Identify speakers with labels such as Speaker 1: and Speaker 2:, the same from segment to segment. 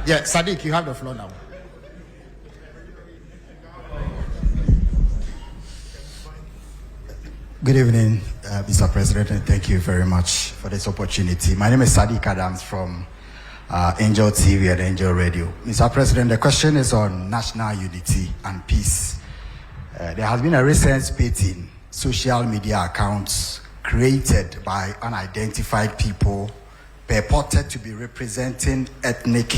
Speaker 1: Yeah, Saddick, you have the floor now.
Speaker 2: Good evening, Mr. President, and thank you very much for this opportunity. My name is Saddick Adams from Angel TV and Angel Radio. Mr. President, the question is on national unity and peace. There has been a recent spate in social media accounts created by unidentified people purported to be representing ethnic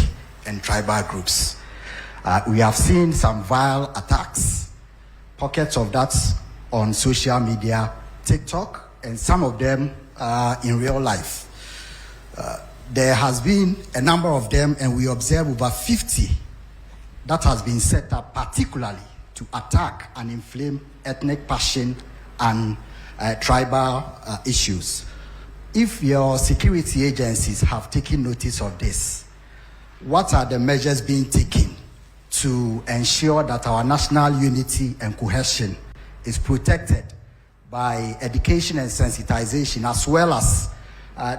Speaker 2: and tribal groups. We have seen some vile attacks, pockets of that on social media, TikTok, and some of them in real life. There has been a number of them, and we observe over 50 that has been set up particularly to attack and inflame ethnic passion and tribal issues. If your security agencies have taken notice of this, what are the measures being taken to ensure that our national unity and cohesion is protected by education and sensitization, as well as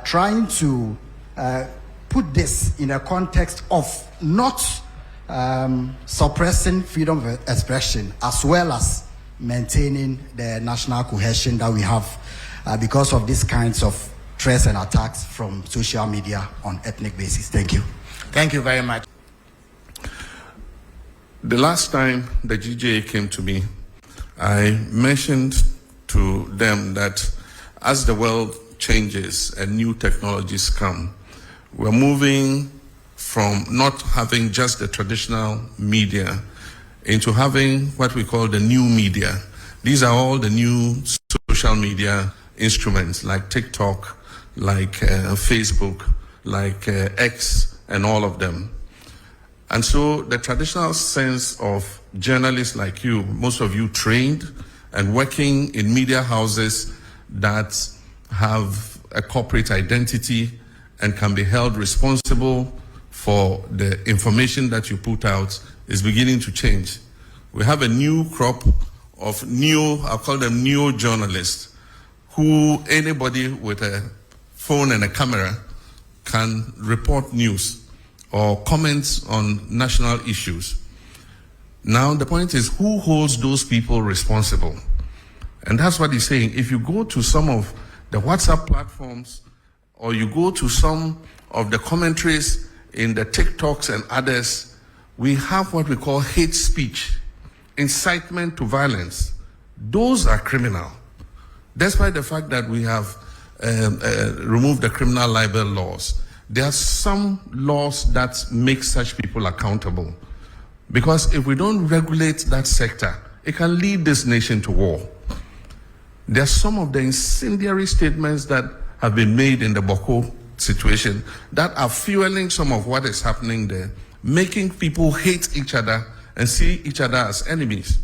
Speaker 2: trying to put this in a context of not suppressing freedom of expression, as well as maintaining the national cohesion that we have because of these kinds of threats and attacks from social media on ethnic basis. Thank you.
Speaker 1: Thank you very much.
Speaker 3: The last time the GJA came to me, I mentioned to them that as the world changes and new technologies come, we're moving from not having just the traditional media into having what we call the new media. These are all the new social media instruments like TikTok, like Facebook, like X, and all of them. And so the traditional sense of journalists like you, most of you trained and working in media houses that have a corporate identity and can be held responsible for the information that you put out, is beginning to change. We have a new crop of I'll call them neo-journalists, who anybody with a phone and a camera can report news or comments on national issues. Now the point is, who holds those people responsible? And that's what he's saying. If you go to some of the WhatsApp platforms, or you go to some of the commentaries in the TikToks and others, we have what we call hate speech, incitement to violence. Those are criminal. Despite the fact that we have removed the criminal libel laws, there are some laws that make such people accountable. Because if we don't regulate that sector, it can lead this nation to war. There are some of the incendiary statements that have been made in the Boko situation that are fueling some of what is happening there, making people hate each other and see each other as enemies.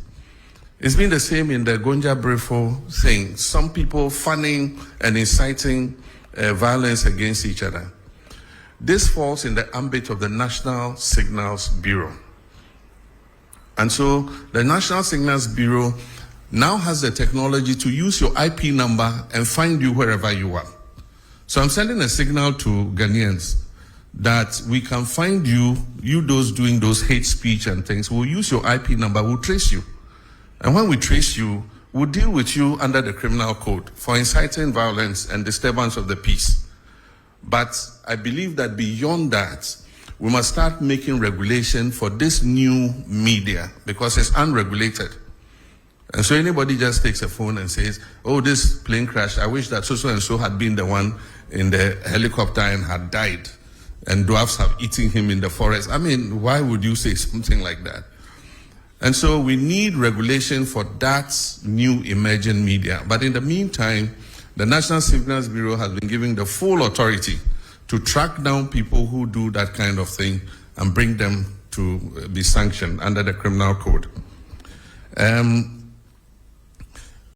Speaker 3: It's been the same in the Gonja Brefo thing, some people fanning and inciting violence against each other. This falls in the ambit of the National Signals Bureau. And so the National Signals Bureau now has the technology to use your IP number and find you wherever you are. So I'm sending a signal to Ghanaians that we can find you those doing those hate speech and things. We'll use your IP number, we'll trace you. And when we trace you, we'll deal with you under the criminal code for inciting violence and disturbance of the peace. But I believe that beyond that, we must start making regulation for this new media because it's unregulated. And so anybody just takes a phone and says, oh, this plane crashed. I wish that so and so had been the one in the helicopter and had died, and dwarfs have eaten him in the forest. I mean, why would you say something like that? And so we need regulation for that new emerging media. But in the meantime, the National Signals Bureau has been given the full authority to track down people who do that kind of thing and bring them to be sanctioned under the criminal code.